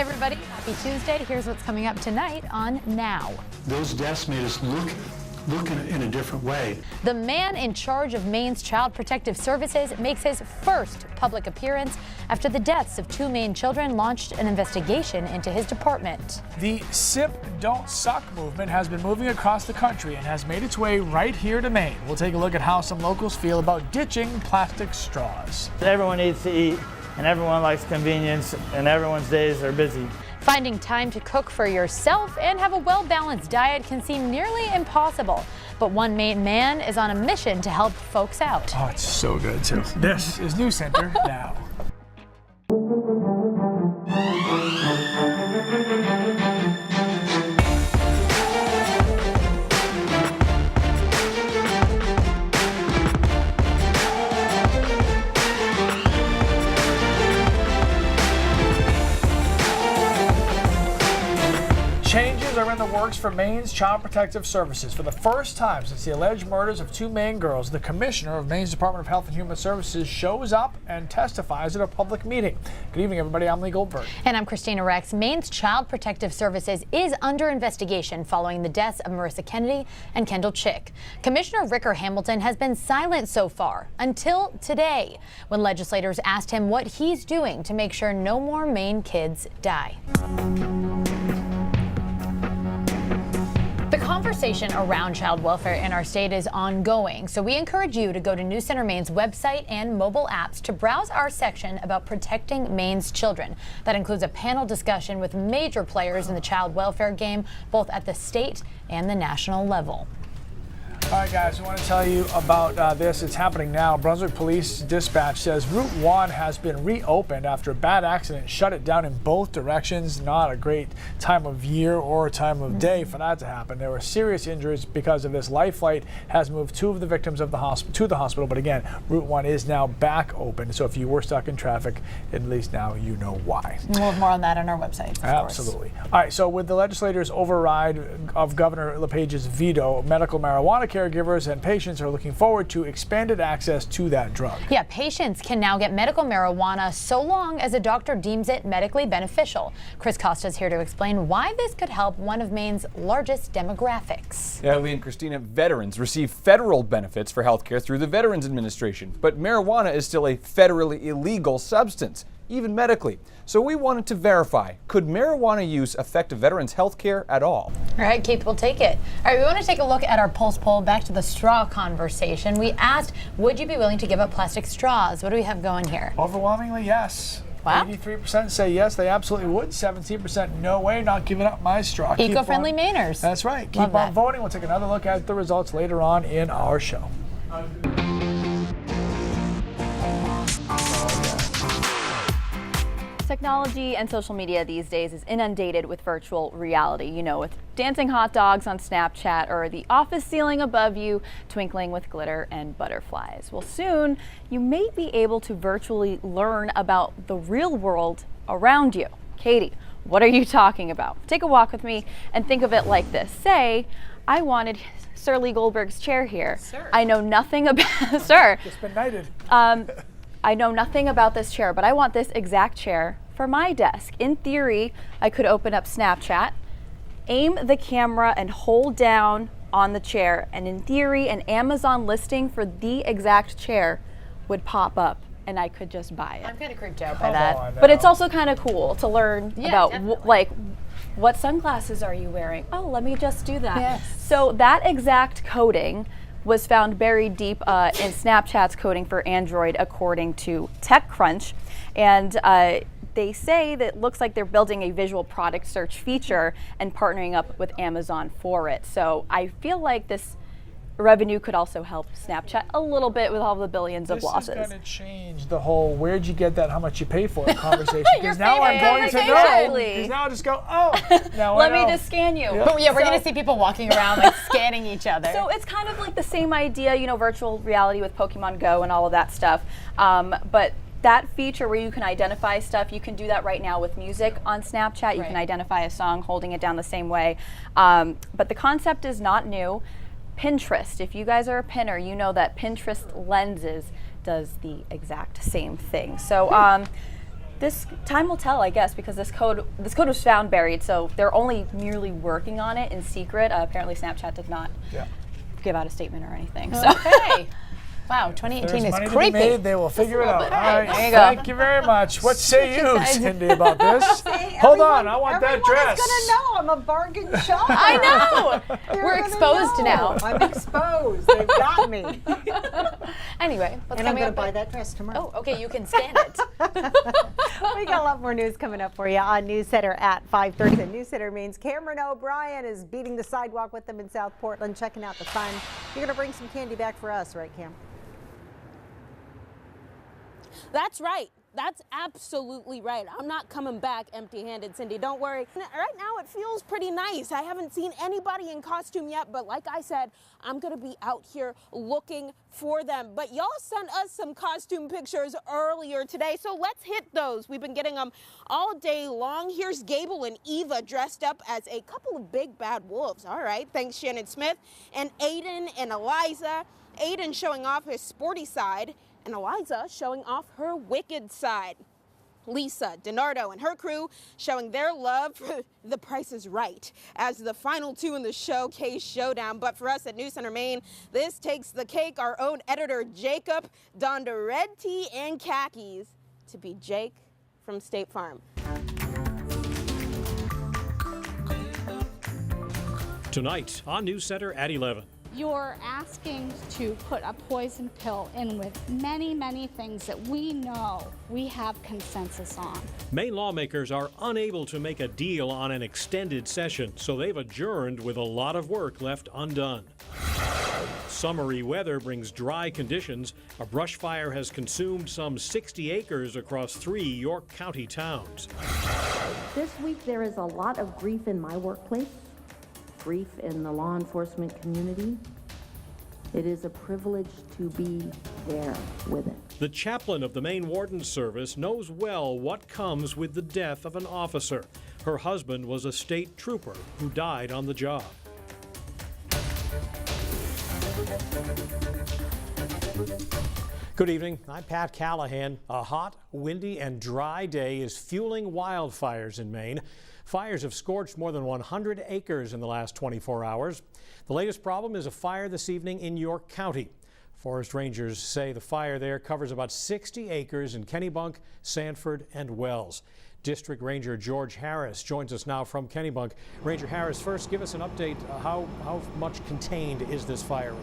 everybody, happy Tuesday. Here's what's coming up tonight on Now. Those deaths made us look in a different way. The man in charge of Maine's Child Protective Services makes his first public appearance after the deaths of two Maine children launched an investigation into his department. The Sip Don't Suck movement has been moving across the country and has made its way right here to Maine. We'll take a look at how some locals feel about ditching plastic straws. Everyone needs to eat, and everyone likes convenience, and everyone's days are busy. Finding time to cook for yourself and have a well-balanced diet can seem nearly impossible. But one Maine man is on a mission to help folks out. Oh, it's so good, too. This is News Center Now. Changes are in the works for Maine's Child Protective Services. For the first time since the alleged murders of two Maine girls, the commissioner of Maine's Department of Health and Human Services shows up and testifies at a public meeting. Good evening, everybody. I'm Lee Goldberg. And I'm Christina Rex. Maine's Child Protective Services is under investigation following the deaths of Marissa Kennedy and Kendall Chick. Commissioner Ricker Hamilton has been silent so far until today, when legislators asked him what he's doing to make sure no more Maine kids die. The conversation around child welfare in our state is ongoing, so we encourage you to go to News Center Maine's website and mobile apps to browse our section about protecting Maine's children. That includes a panel discussion with major players in the child welfare game, both at the state and the national level. All right, guys, I want to tell you about this. It's happening now. Brunswick Police Dispatch says Route 1 has been reopened after a bad accident shut it down in both directions. Not a great time of year or time of day for that to happen. There were serious injuries because of this. Life Flight has moved two of the victims of the to the hospital, but again, Route 1 is now back open. So if you were stuck in traffic, at least now you know why. We'll have more on that on our website, of Absolutely. Course. All right, so with the legislators' override of Governor LePage's veto, medical marijuana caregivers and patients are looking forward to expanded access to that drug. Yeah, patients can now get medical marijuana so long as a doctor deems it medically beneficial. Chris Costa is here to explain why this could help one of Maine's largest demographics. Yeah, Lee and Christina, veterans receive federal benefits for health care through the Veterans Administration, but marijuana is still a federally illegal substance, even medically. So we wanted to verify, could marijuana use affect a veteran's health care at all? All right, Keith, we'll take it. All right, we want to take a look at our Pulse poll. Back to the straw conversation. We asked, would you be willing to give up plastic straws? What do we have going here? Overwhelmingly, yes. Wow. 83% say yes, they absolutely would. 17% no way, not giving up my straw. Eco-friendly Mainers. That's right. Keep on voting. We'll take another look at the results later on in our show. Technology and social media these days is inundated with virtual reality, you know, with dancing hot dogs on Snapchat or the office ceiling above you twinkling with glitter and butterflies. Well, soon you may be able to virtually learn about the real world around you. Katie, what are you talking about? Take a walk with me and think of it like this. Say, I wanted Sir Lee Goldberg's chair here. Sir. I know nothing about, sir. Just been knighted. I know nothing about this chair, but I want this exact chair for my desk. In theory, I could open up Snapchat, aim the camera and hold down on the chair, and in theory, an Amazon listing for the exact chair would pop up and I could just buy it. I'm kind of creeped out by that. But it's also kind of cool to learn about definitely. what sunglasses are you wearing? Oh, let me just do that. Yes. So that exact coding was found buried deep in Snapchat's coding for Android, according to TechCrunch. And they say that it looks like they're building a visual product search feature and partnering up with Amazon for it. So I feel like this revenue could also help Snapchat a little bit with all the billions of losses. This is going to change the whole where'd you get that, how much you pay for it conversation. Because now I'm going to know. Because now I'll just go, oh, now Let I know. me just scan you. But yeah, we're going to see people walking around like scanning each other. So it's kind of like the same idea, you know, virtual reality with Pokemon Go and all of that stuff. But that feature where you can identify stuff, you can do that right now with music on Snapchat. You can identify a song holding it down the same way. But the concept is not new. Pinterest, if you guys are a pinner, you know that Pinterest lenses does the exact same thing. So This time will tell, I guess, because this code was found buried, so they're only merely working on it in secret. Apparently, Snapchat did not give out a statement or anything. So. Okay. Wow, 2018 is money to be creepy. made, they will figure it out. All right, There you go. thank you very much. What say you, Cindy, about this? Hold on, I want that dress. Everyone's gonna know I'm a bargain shopper. I know. They're We're gonna exposed know. now. I'm exposed. They've got me. Anyway, what's And I'm coming gonna up? buy that dress tomorrow. Oh, okay, you can stand it. We got a lot more news coming up for you on News Center at 5:30. The News Center means Cameron O'Brien is beating the sidewalk with them in South Portland, checking out the fun. You're gonna bring some candy back for us, right, Cam? That's right. That's absolutely right. I'm not coming back empty-handed, Cindy. Don't worry. Right now, it feels pretty nice. I haven't seen anybody in costume yet, but like I said, I'm going to be out here looking for them. But y'all sent us some costume pictures earlier today, so let's hit those. We've been getting them all day long. Here's Gable and Eva dressed up as a couple of big bad wolves. All right, thanks, Shannon Smith. And Aiden and Eliza. Aiden showing off his sporty side, and Eliza showing off her wicked side. Lisa, DiNardo, and her crew showing their love for The Price is Right as the final two in the showcase showdown. But for us at News Center Maine, this takes the cake. Our own editor, Jacob, donned a red tee and khakis to be Jake from State Farm. Tonight on News Center at 11. You're asking to put a poison pill in with many, many things that we know we have consensus on. Maine lawmakers are unable to make a deal on an extended session, so they've adjourned with a lot of work left undone. Summery weather brings dry conditions. A brush fire has consumed some 60 acres across 3 York County towns. This week there is a lot of grief in my workplace. Grief in the law enforcement community. It is a privilege to be there with it. The chaplain of the Maine Warden's Service knows well what comes with the death of an officer. Her husband was a state trooper who died on the job. Good evening. I'm Pat Callahan. A hot, windy, and dry day is fueling wildfires in Maine. Fires have scorched more than 100 acres in the last 24 hours. The latest problem is a fire this evening in York County. Forest rangers say the fire there covers about 60 acres in Kennebunk, Sanford, and Wells. District Ranger George Harris joins us now from Kennebunk. Ranger Harris, first give us an update. How much contained is this fire right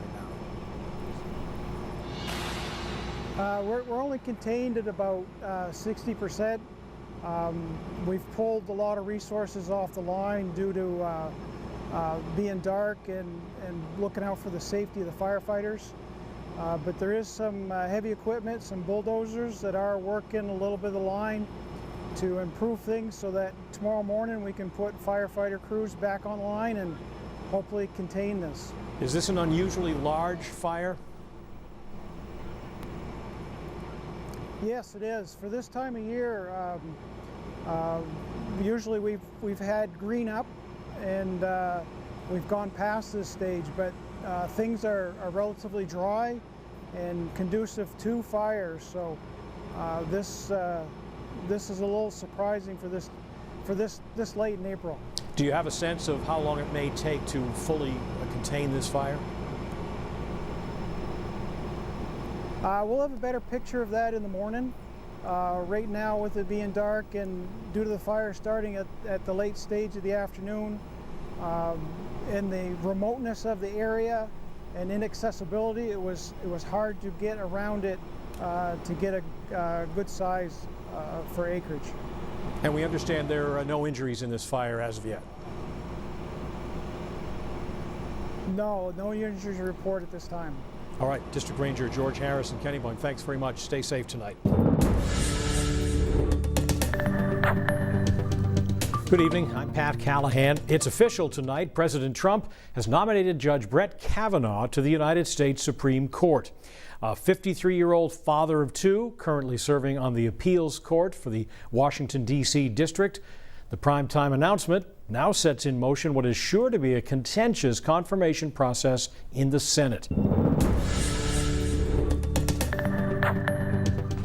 now? We're only contained at about 60%. We've pulled a lot of resources off the line due to being dark and looking out for the safety of the firefighters. But there is some heavy equipment, some bulldozers that are working a little bit of the line to improve things so that tomorrow morning we can put firefighter crews back on the line and hopefully contain this. Is this an unusually large fire? Yes, it is. For this time of year, usually we've had green up and we've gone past this stage, but things are relatively dry and conducive to fires. So this is a little surprising for this late in April. Do you have a sense of how long it may take to fully contain this fire? We'll have a better picture of that in the morning. Right now, with it being dark and due to the fire starting at the late stage of the afternoon, and the remoteness of the area and inaccessibility, it was hard to get around it to get a good size for acreage. And we understand there are no injuries in this fire as of yet. No injuries reported at this time. All right, District Ranger George Harris in Kennebunk, thanks very much. Stay safe tonight. Good evening. I'm Pat Callahan. It's official tonight. President Trump has nominated Judge Brett Kavanaugh to the United States Supreme Court. A 53-year-old father of two, currently serving on the appeals court for the Washington, D.C. district. The primetime announcement now sets in motion what is sure to be a contentious confirmation process in the Senate.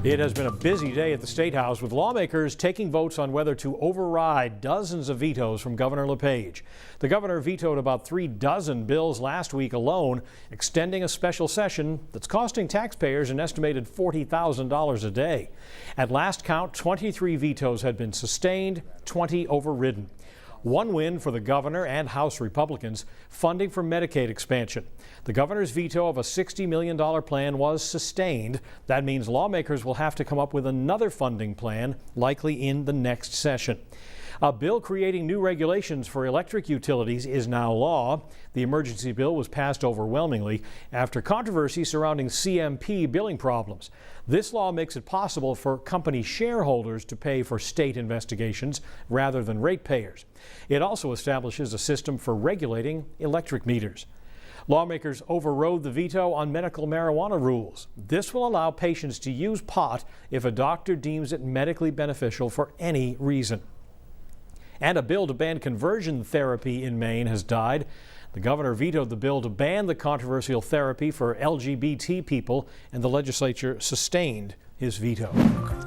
It has been a busy day at the State House with lawmakers taking votes on whether to override dozens of vetoes from Governor LePage. The governor vetoed about 36 bills last week alone, extending a special session that's costing taxpayers an estimated $40,000 a day. At last count, 23 vetoes had been sustained, 20 overridden. One win for the governor and House Republicans, funding for Medicaid expansion. The governor's veto of a $60 million plan was sustained. That means lawmakers will have to come up with another funding plan, likely in the next session. A bill creating new regulations for electric utilities is now law. The emergency bill was passed overwhelmingly after controversy surrounding CMP billing problems. This law makes it possible for company shareholders to pay for state investigations rather than ratepayers. It also establishes a system for regulating electric meters. Lawmakers overrode the veto on medical marijuana rules. This will allow patients to use pot if a doctor deems it medically beneficial for any reason. And a bill to ban conversion therapy in Maine has died. The governor vetoed the bill to ban the controversial therapy for LGBT people, and the legislature sustained his veto.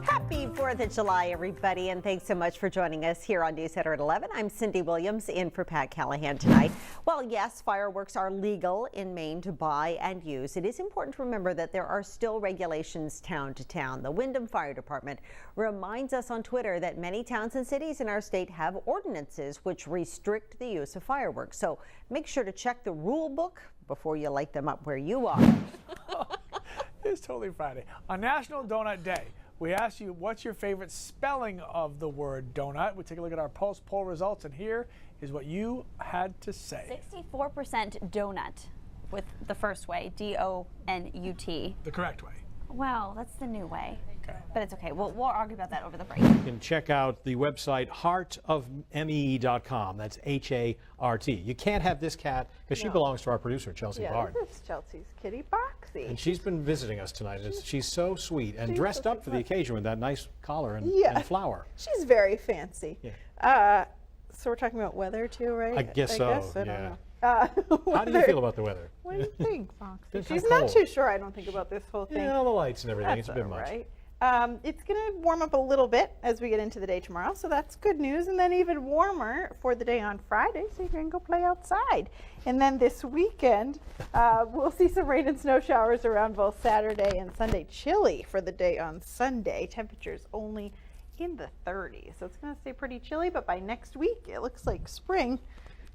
Happy 4th of July, everybody, and thanks so much for joining us here on News Center at 11. I'm Cindy Williams in for Pat Callahan tonight. Well, yes, fireworks are legal in Maine to buy and use. It is important to remember that there are still regulations town to town. The Windham Fire Department reminds us on Twitter that many towns and cities in our state have ordinances which restrict the use of fireworks. So make sure to check the rule book before you light them up where you are. It's totally Friday. On National Donut Day, we asked you what's your favorite spelling of the word donut. We take a look at our poll results, and here is what you had to say. 64% donut with the first way, D-O-N-U-T. The correct way. Well, that's the new way. Okay. But it's okay. We'll argue about that over the break. You can check out the website heartofme.com. That's H-A-R-T. You can't have this cat because she belongs to our producer, Chelsea Bard. This is Chelsea's kitty Boxy. And she's been visiting us tonight. She's so sweet and dressed up for the occasion with that nice collar and flower. She's very fancy. Yeah. So we're talking about weather too, right? I guess so. I don't know. How do you feel about the weather? What do you think, Foxy? She's not too sure, I don't think, about this whole thing. Yeah, all the lights and everything. That's It's a bit much. right. It's going to warm up a little bit as we get into the day tomorrow, so that's good news. And then even warmer for the day on Friday, so you can go play outside. And then this weekend, we'll see some rain and snow showers around both Saturday and Sunday. Chilly for the day on Sunday. Temperatures only in the 30s, so it's going to stay pretty chilly. But by next week, it looks like spring.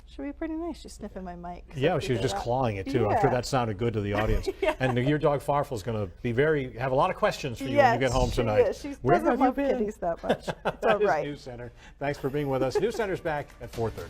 Should be pretty nice. She's sniffing my mic. Yeah, she was just clawing it too. I'm sure that sounded good to the audience. And your dog Farfel's going to be have a lot of questions for you when you get home tonight. She doesn't love kitties that much. It's all right. News Center. Thanks for being with us. News Center's back at 4:30.